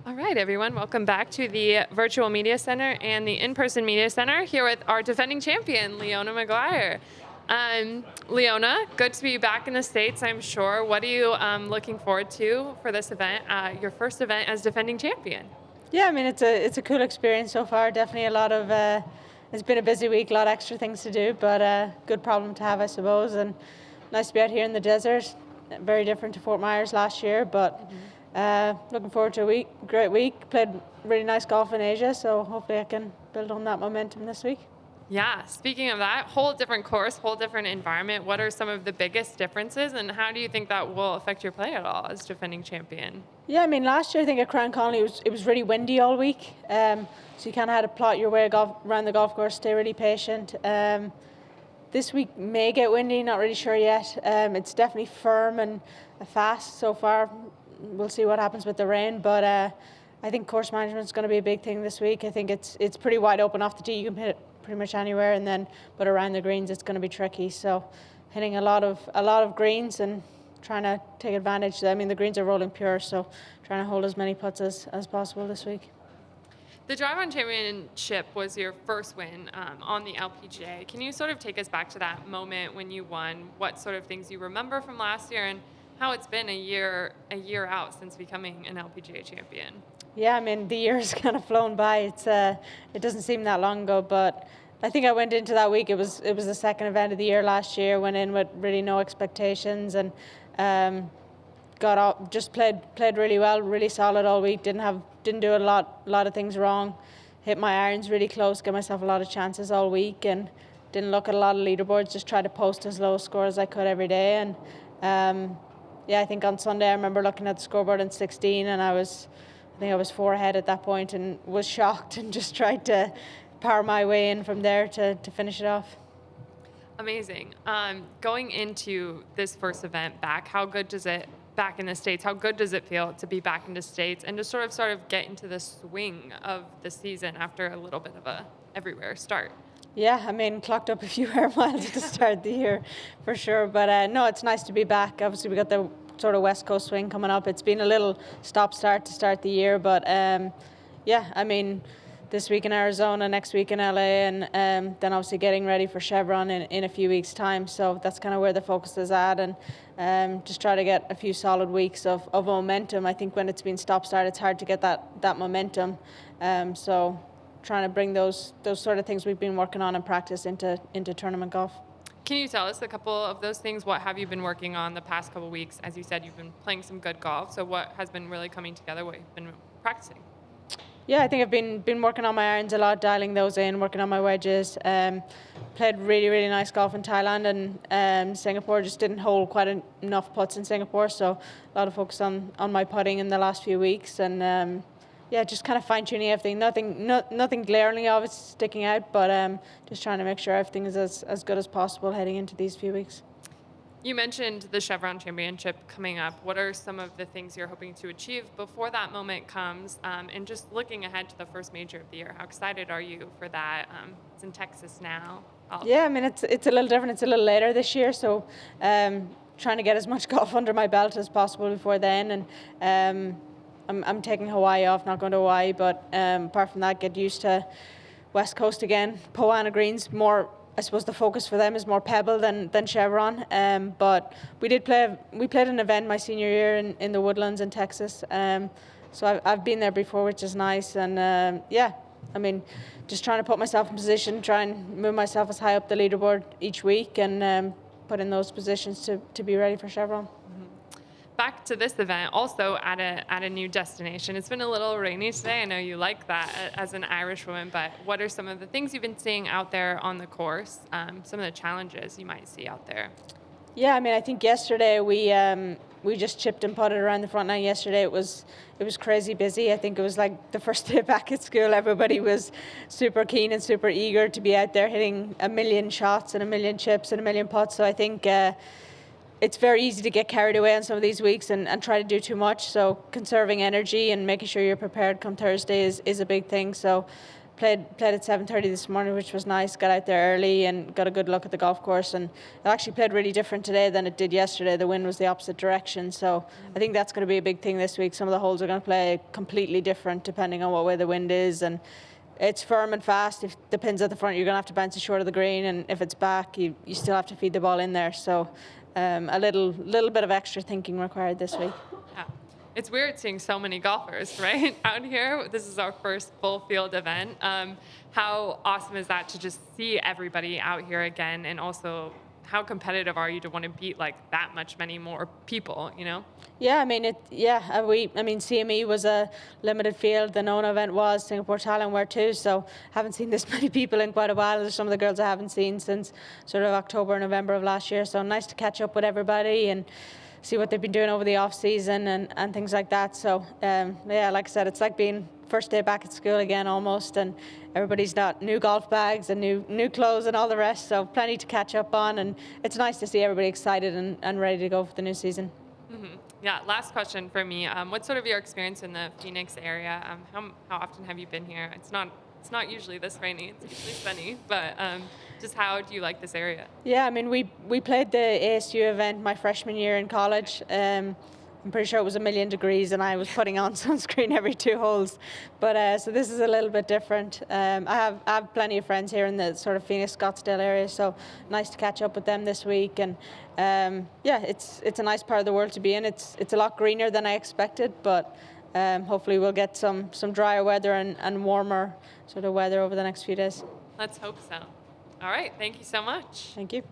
All right, everyone, welcome back to the Virtual Media Center and the in-person Media Center here with our defending champion, Leona Maguire. Leona, good to be back in the States, I'm sure. What are you looking forward to for this event, your first event as defending champion? Yeah, I mean it's a cool experience so far. Definitely a lot of it's been a busy week, a lot of extra things to do, but good problem to have, I suppose. And nice to be out here in the desert. Very different to Fort Myers last year, but looking forward to a great week. Played really nice golf in Asia, so hopefully I can build on that momentum this week. Yeah, speaking of that, whole different course, whole different environment. What are some of the biggest differences, and how do you think that will affect your play at all as defending champion? Yeah, I mean last year I think at Crown Connolly it was really windy all week, so you kind of had to plot your way around the golf course, stay really patient. This week may get windy, not really sure yet. It's definitely firm and fast so far. We'll see what happens with the rain, but I think course management is going to be a big thing this week. I think it's pretty wide open off the tee. You can hit it pretty much anywhere, and then but around the greens it's going to be tricky. So hitting a lot of greens and trying to take advantage. I mean the greens are rolling pure, so trying to hold as many putts as possible this week. The Drive On Championship was your first win on the LPGA. Can you sort of take us back to that moment when you won? What sort of things you remember from last year, and how it's been a year out since becoming an LPGA champion? Yeah, I mean the year's kind of flown by. It doesn't seem that long ago, but I think I went into that week. It was the second event of the year last year. Went in with really no expectations and got out. Just played really well, really solid all week. Didn't do a lot of things wrong. Hit my irons really close. Gave myself a lot of chances all week and didn't look at a lot of leaderboards. Just tried to post as low a score as I could every day. And yeah, I think on Sunday I remember looking at the scoreboard in 16 and I think I was 4 ahead at that point and was shocked and just tried to power my way in from there to finish it off. Amazing. Going into this first event back, how good does it back in the States? How good does it feel to be back in the States and to sort of get into the swing of the season after a little bit of a everywhere start? Yeah, I mean, clocked up a few air miles to start the year for sure. But no, it's nice to be back. Obviously, we got the sort of West Coast swing coming up. It's been a little stop-start to start the year. But yeah, I mean, this week in Arizona, next week in LA, and then obviously getting ready for Chevron in a few weeks' time. So that's kind of where the focus is at. And just try to get a few solid weeks of momentum. I think when it's been stop-start, it's hard to get that momentum. So trying to bring those sort of things we've been working on in practice into tournament golf. Can you tell us a couple of those things? What have you been working on the past couple of weeks? As you said, you've been playing some good golf. So what has been really coming together? What you've been practicing? Yeah, I think I've been working on my irons a lot, dialing those in, working on my wedges. Played really nice golf in Thailand and Singapore. Just didn't hold quite enough putts in Singapore, so a lot of focus on my putting in the last few weeks. And yeah, just kind of fine-tuning everything. Nothing glaringly obvious sticking out, but just trying to make sure everything is as good as possible heading into these few weeks. You mentioned the Chevron Championship coming up. What are some of the things you're hoping to achieve before that moment comes? And just looking ahead to the first major of the year, how excited are you for that? It's in Texas now. Yeah, I mean, it's a little different. It's a little later this year, so trying to get as much golf under my belt as possible before then. And I'm taking Hawaii off, not going to Hawaii, but apart from that, get used to West Coast again. Poana Greens, more, I suppose the focus for them is more Pebble than Chevron. But we played an event my senior year in the Woodlands in Texas. So I've been there before, which is nice. And yeah, I mean, just trying to put myself in position, try and move myself as high up the leaderboard each week and put in those positions to be ready for Chevron. Back to this event, also at a new destination. It's been a little rainy today. I know you like that as an Irish woman, but what are some of the things you've been seeing out there on the course? Some of the challenges you might see out there? Yeah, I mean, I think yesterday we just chipped and putted around the front nine. Yesterday it was crazy busy. I think it was like the first day back at school. Everybody was super keen and super eager to be out there hitting a million shots and a million chips and a million putts. So I think it's very easy to get carried away on some of these weeks and try to do too much. So conserving energy and making sure you're prepared come Thursday is a big thing. So played at 7:30 this morning, which was nice. Got out there early and got a good look at the golf course, and it actually played really different today than it did yesterday. The wind was the opposite direction, so I think that's going to be a big thing this week. Some of the holes are going to play completely different depending on what way the wind is, and it's firm and fast. If the pin's at the front, you're going to have to bounce it short of the green, and if it's back, you still have to feed the ball in there. So a little bit of extra thinking required this week. Yeah. It's weird seeing so many golfers, right, out here. This is our first full field event. How awesome is that to just see everybody out here again, and also how competitive are you to want to beat like that many more people, you know? Yeah, I mean CME was a limited field. The Nona event was, Singapore Thailand were too. So haven't seen this many people in quite a while. There's some of the girls I haven't seen since sort of October, November of last year. So nice to catch up with everybody and see what they've been doing over the off season and things like that. So yeah, like I said, it's like being first day back at school again almost, and everybody's got new golf bags and new clothes and all the rest. So plenty to catch up on, and it's nice to see everybody excited and ready to go for the new season. Mm-hmm. Yeah. Last question for me. What's sort of your experience in the Phoenix area? How often have you been here? It's not usually this rainy. It's usually sunny, but just how do you like this area? Yeah, I mean, we played the ASU event my freshman year in college. I'm pretty sure it was 1,000,000 degrees, and I was putting on sunscreen every 2 holes. But so this is a little bit different. I have plenty of friends here in the sort of Phoenix, Scottsdale area, so nice to catch up with them this week. And yeah, it's a nice part of the world to be in. It's a lot greener than I expected, but hopefully we'll get some drier weather and warmer sort of weather over the next few days. Let's hope so. All right. Thank you so much. Thank you.